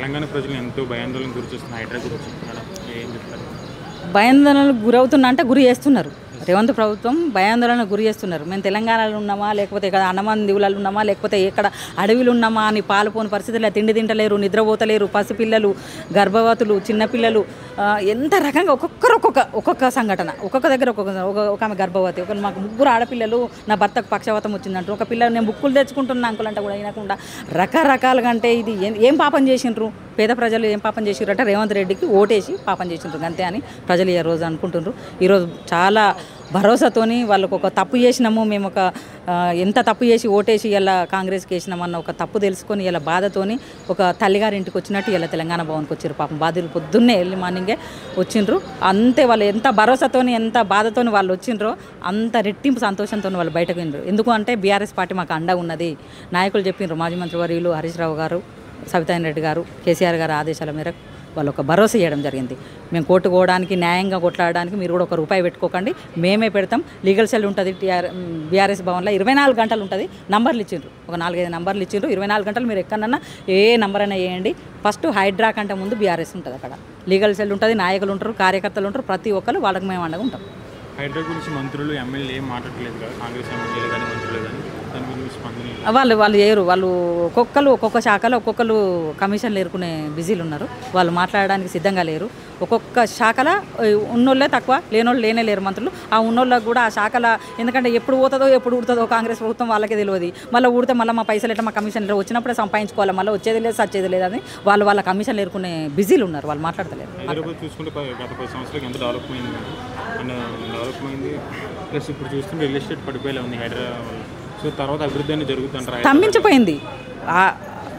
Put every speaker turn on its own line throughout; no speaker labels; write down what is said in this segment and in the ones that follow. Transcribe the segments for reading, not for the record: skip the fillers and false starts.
తెలంగాణ ప్రజలు ఎంతో భయాందోళనకు గురిచేస్తున్న హైడ్రా గురించి మేడం ఏం చెప్తారు?
భయాందోళనకు గురవుతున్నా అంటే గురి చేస్తున్నారు. రేవంత్ ప్రభుత్వం భయాందోళనకు గురి చేస్తున్నారు. మేము తెలంగాణలో ఉన్నామా, లేకపోతే ఇక్కడ అండమాన్ దీవులలో ఉన్నామా, లేకపోతే ఎక్కడ అడవిలు ఉన్నామా అని పాలుపోని పరిస్థితుల్లో తిండి తింటలేరు, నిద్రపోతలేరు, పసిపిల్లలు, గర్భవతులు, చిన్నపిల్లలు, ఎంత రకంగా ఒక్కొక్క సంఘటన, ఒక్కొక్క దగ్గర ఒక ఆమె గర్భవతి, ఒక మాకు 3 ఆడపిల్లలు, నా భర్తకు పక్షవాతం వచ్చిందంటారు, ఒక పిల్లలు నేను బుక్కులు తెచ్చుకుంటున్నా అంకుల్ అంటే కూడా అయినకుండా రకరకాలుగా. అంటే ఇది ఏం పాపం చేసిండ్రు, పేద ప్రజలు ఏం పాపం చేసిండ్రు అంటే రేవంత్ రెడ్డికి ఓటేసి పాపం చేసిండ్రు అంతే అని ప్రజలు ఈ రోజు అనుకుంటున్నారు. ఈరోజు చాలా భరోసాతోని వాళ్ళకు ఒక తప్పు చేసినాము, మేము ఎంత తప్పు చేసి ఓటేసి ఇలా కాంగ్రెస్కి వేసినామన్న ఒక తప్పు తెలుసుకొని ఇలా బాధతోని ఒక తల్లిగారి ఇంటికి వచ్చినట్టు ఇలా తెలంగాణ భవన్కి వచ్చారు. పాపం బాధ్యులు పొద్దున్నే ఎర్లీ మార్నింగే వచ్చిండ్రు. అంతే వాళ్ళు ఎంత భరోసాతోని ఎంత బాధతోని వాళ్ళు వచ్చిండ్రో అంత రెట్టింపు సంతోషంతో వాళ్ళు బయటకు వెళ్ళిండ్రు. ఎందుకు అంటే బీఆర్ఎస్ పార్టీ మాకు అండగా ఉన్నది. నాయకులు చెప్పిండ్రు, మాజీ మంత్రి వర్యులు హరీష్ రావు గారు, సబితాయన్ రెడ్డి గారు, కేసీఆర్ గారు ఆదేశాల మేరకు వాళ్ళు ఒక భరోసా ఇవ్వడం జరిగింది. మేము కోర్టు పోవడానికి, న్యాయంగా కొట్లాడడానికి మీరు కూడా ₹1 పెట్టుకోకండి, మేమే పెడతాం. లీగల్ సెల్ ఉంటుంది బీఆర్ఎస్ భవన్లో, 24 గంటలు ఉంటుంది. నంబర్లు ఇచ్చిండ్రు, ఒక 4-5 నంబర్లు ఇచ్చిండ్రు. 24 గంటలు మీరు ఎక్కడన్నా ఏ నంబర్ అయినా వేయండి. ఫస్ట్ హైడ్రా కంటే ముందు బీఆర్ఎస్ ఉంటుంది. అక్కడ లీగల్ సెల్ ఉంటుంది, నాయకులు ఉంటారు, కార్యకర్తలు ఉంటారు, ప్రతి ఒక్కరు వాళ్ళకి మేము అండగా ఉంటాం.
హైడ్రా గురించి మంత్రులు, ఎమ్మెల్యే ఏం మాట్లాడలేదు కదా, కాంగ్రెస్ ఎమ్మెల్యేలు కానీ మంత్రులు కానీ దాని గురించి స్పందన
వాళ్ళు చేయరు. వాళ్ళు ఒక్కొక్క శాఖలో ఒక్కొక్కరు కమిషన్లు ఏరుకునే బిజీలు ఉన్నారు. వాళ్ళు మాట్లాడడానికి సిద్ధంగా లేరు. ఒక్కొక్క శాఖలో ఉన్నోళ్ళే తక్కువ, లేనోళ్ళు లేనే లేరు మంత్రులు. ఆ ఉన్నోళ్ళకి కూడా ఆ శాఖల, ఎందుకంటే ఎప్పుడు పోతుందో ఎప్పుడు ఉడుతుందో కాంగ్రెస్ ప్రభుత్వం వాళ్ళకే తెలియదు. మళ్ళీ ఊడితే మళ్ళీ మా పైసలు ఎట్లా, మా కమిషన్లు వచ్చినప్పుడే సంపాదించుకోవాలి, మళ్ళీ వచ్చేది లేదు సచ్చేది లేదని వాళ్ళ కమిషన్లు ఏరుకునే బిజీలు ఉన్నారు. వాళ్ళు మాట్లాడతలేరు.
హైదరాబాద్ చూసుకుంటే గత 10 సంవత్సరాలకు ఎంత డెవలప్ అయింది. ప్లస్ ఇప్పుడు చూస్తుంటే రియల్ ఎస్టేట్ పడిపోయేలా ఉంది హైదరాబాద్. సో తర్వాత అభివృద్ధి అనేది జరుగుతుంటారు.
స్తంభించిపోయింది.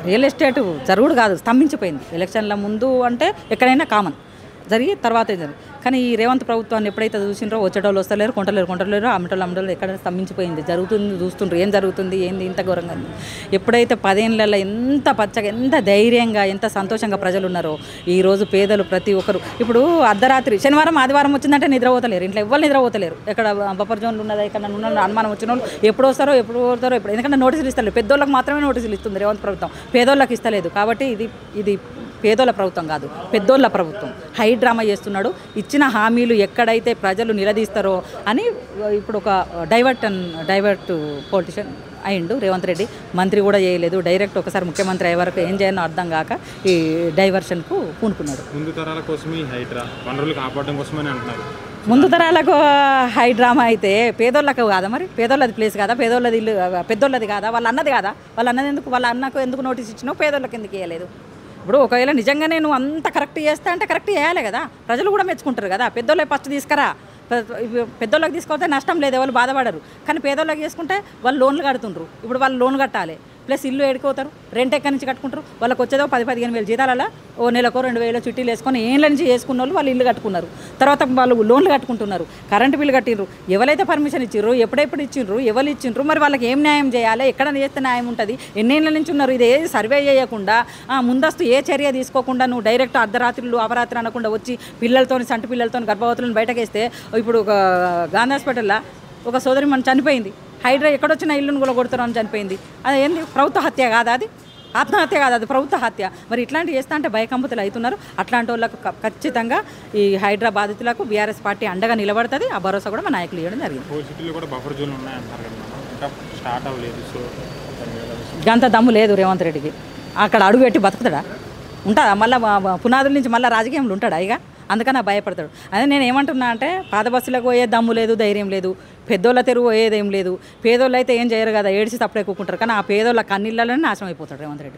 రియల్ ఎస్టేట్ జరుగుడు కాదు, స్తంభించిపోయింది. ఎలక్షన్ల ముందు అంటే ఎక్కడైనా కామన్ జరిగి తర్వాత జరిగింది. కానీ ఈ రేవంత్ ప్రభుత్వాన్ని ఎప్పుడైతే చూసిండ్రో వచ్చేటోళ్ళు వస్తలేరు, కొంటలేరు, అమ్మటోళ్ళు ఎక్కడ స్తంభించిపోయింది. జరుగుతుంది, చూస్తుండ్రు ఏం జరుగుతుంది, ఏంది ఇంత ఘోరంగా. ఎప్పుడైతే 10 ఏళ్ళలో ఎంత పచ్చగా, ఎంత ధైర్యంగా, ఎంత సంతోషంగా ప్రజలు ఉన్నారో, ఈరోజు పేదలు ప్రతి ఒక్కరు ఇప్పుడు అర్ధరాత్రి శనివారం ఆదివారం వచ్చిందంటే నిద్రపోతలేరు, ఇంట్లో ఎవరు నిద్రపోతలేరు. ఎక్కడ బఫర్ జోన్లు ఉన్నదా, ఇక్కడ ఉన్న అనుమానం వచ్చిన వాళ్ళు ఎప్పుడు వస్తారో ఎందుకంటే నోటీసులు ఇస్తలేరు. పెద్దోళ్ళకి మాత్రమే నోటీసులు ఇస్తుంది రేవంత్ ప్రభుత్వం, పేదోళ్ళకి ఇస్తలేదు. కాబట్టి ఇది పేదోళ్ళ ప్రభుత్వం కాదు, పెద్దోళ్ళ ప్రభుత్వం. హై డ్రామా చేస్తున్నాడు. ఇచ్చిన హామీలు ఎక్కడైతే ప్రజలు నిలదీస్తారో అని ఇప్పుడు ఒక డైవర్ట్ పొలిటిషియన్ అయిండు రేవంత్ రెడ్డి. మంత్రి కూడా చేయలేదు, డైరెక్ట్ ఒకసారి ముఖ్యమంత్రి అయ్యే వరకు ఏం చేయాలో అర్థం కాక ఈ డైవర్షన్కు పూనుకున్నాడు.
ముందు తరాల కోసం ఈ హైడ్రా వనరులు కాపాడడం కోసమని అంటున్నారు.
ముందు తరాలకు హై డ్రామా అయితే పేదోళ్ళకు కాదా, మరి పేదోళ్ళది ప్లేస్ కాదా, పేదోళ్ళది ఇల్లు పెద్దోళ్ళది కాదా, వాళ్ళ అన్నది కాదా, వాళ్ళ అన్నది ఎందుకు, వాళ్ళ అన్నకు ఎందుకు నోటీస్ ఇచ్చినావు, పేదోళ్ళకి ఎందుకు ఇవ్వలేదు? ఇప్పుడు ఒకవేళ నిజంగానే నువ్వు అంత కరెక్ట్ చేస్తా అంటే కరెక్ట్ చేయాలి కదా, ప్రజలు కూడా మెచ్చుకుంటారు కదా. పెద్దోళ్ళకి ఫస్ట్ తీసుకురా, పెద్దోళ్ళకి తీసుకొస్తే నష్టం లేదు, ఎవరు బాధపడరు. కానీ పేదోళ్ళకి చేసుకుంటే వాళ్ళు లోన్లు కడుతుండ్రు. ఇప్పుడు వాళ్ళు లోన్ కట్టాలి, ప్లస్ ఇల్లు ఎడుకోతారు, రెంట్ ఎక్కడి నుంచి కట్టుకుంటారు. వాళ్ళకి వచ్చేదో 10-15 వేలు జీతాలలో ఓ నెలకో 2,000 చిట్టీలు వేసుకొని ఏళ్ళ నుంచి చేసుకున్న వాళ్ళు ఇల్లు కట్టుకున్నారు. తర్వాత వాళ్ళు లోన్లు కట్టుకుంటున్నారు, కరెంటు బిల్లు కట్టిండ్రు. ఎవరైతే పర్మిషన్ ఇచ్చిండ్రు, ఎప్పుడెప్పుడు ఇచ్చిండ్రు, ఎవరు ఇచ్చిండ్రు, మరి వాళ్ళకి ఏం న్యాయం చేయాలి, ఎక్కడ చేస్తే న్యాయం ఉంటుంది, ఎన్నేళ్ళ నుంచి ఉన్నారు. ఇది ఏది సర్వే చేయకుండా, ముందస్తు ఏ చర్య తీసుకోకుండా నువ్వు డైరెక్ట్ అర్ధరాత్రులు అపరాత్రి అనకుండా వచ్చి పిల్లలతో, సంటి పిల్లలతో, గర్భవతులను బయటకేస్తే, ఇప్పుడు ఒక గాంధీ హాస్పిటల్లో ఒక సోదరి మన చనిపోయింది. హైడ్రా ఎక్కడొచ్చినా ఇల్లును కూడా కొడుతారు అని చనిపోయింది. అది ఏంది, ప్రభుత్వ హత్య కాదా, అది ఆత్మహత్య కాదు, అది ప్రభుత్వ హత్య. మరి ఇట్లాంటివి చేస్తా అంటే భయకంపుతులు అవుతున్నారు. అట్లాంటి వాళ్ళకు ఖచ్చితంగా ఈ హైడ్రా బాధితులకు బీఆర్ఎస్ పార్టీ అండగా నిలబడుతుంది. ఆ భరోసా కూడా మా నాయకులు ఇవ్వడం జరిగింది. గంత దమ్ము లేదు రేవంత్ రెడ్డికి. అక్కడ అడుగు పెట్టి బతుకుతాడా, ఉంటుందా, మళ్ళీ పునాదుల నుంచి మళ్ళీ రాజకీయంలో ఉంటాడా ఇక? అందుకని భయపడతాడు. అదే నేను ఏమంటున్నా అంటే, పాత బస్సులకు పోయే దమ్ము లేదు, ధైర్యం లేదు, పెద్దోళ్ళ తెరువు పోయేదేం లేదు. పేదోళ్ళు అయితే ఏం చేయరు కదా, ఏడిచి తప్పుడే కూకుంటారు. కానీ ఆ పేదోళ్ళ కన్నీళ్ళలోనే నాశనం అయిపోతాడు రేవంత్ రెడ్డి.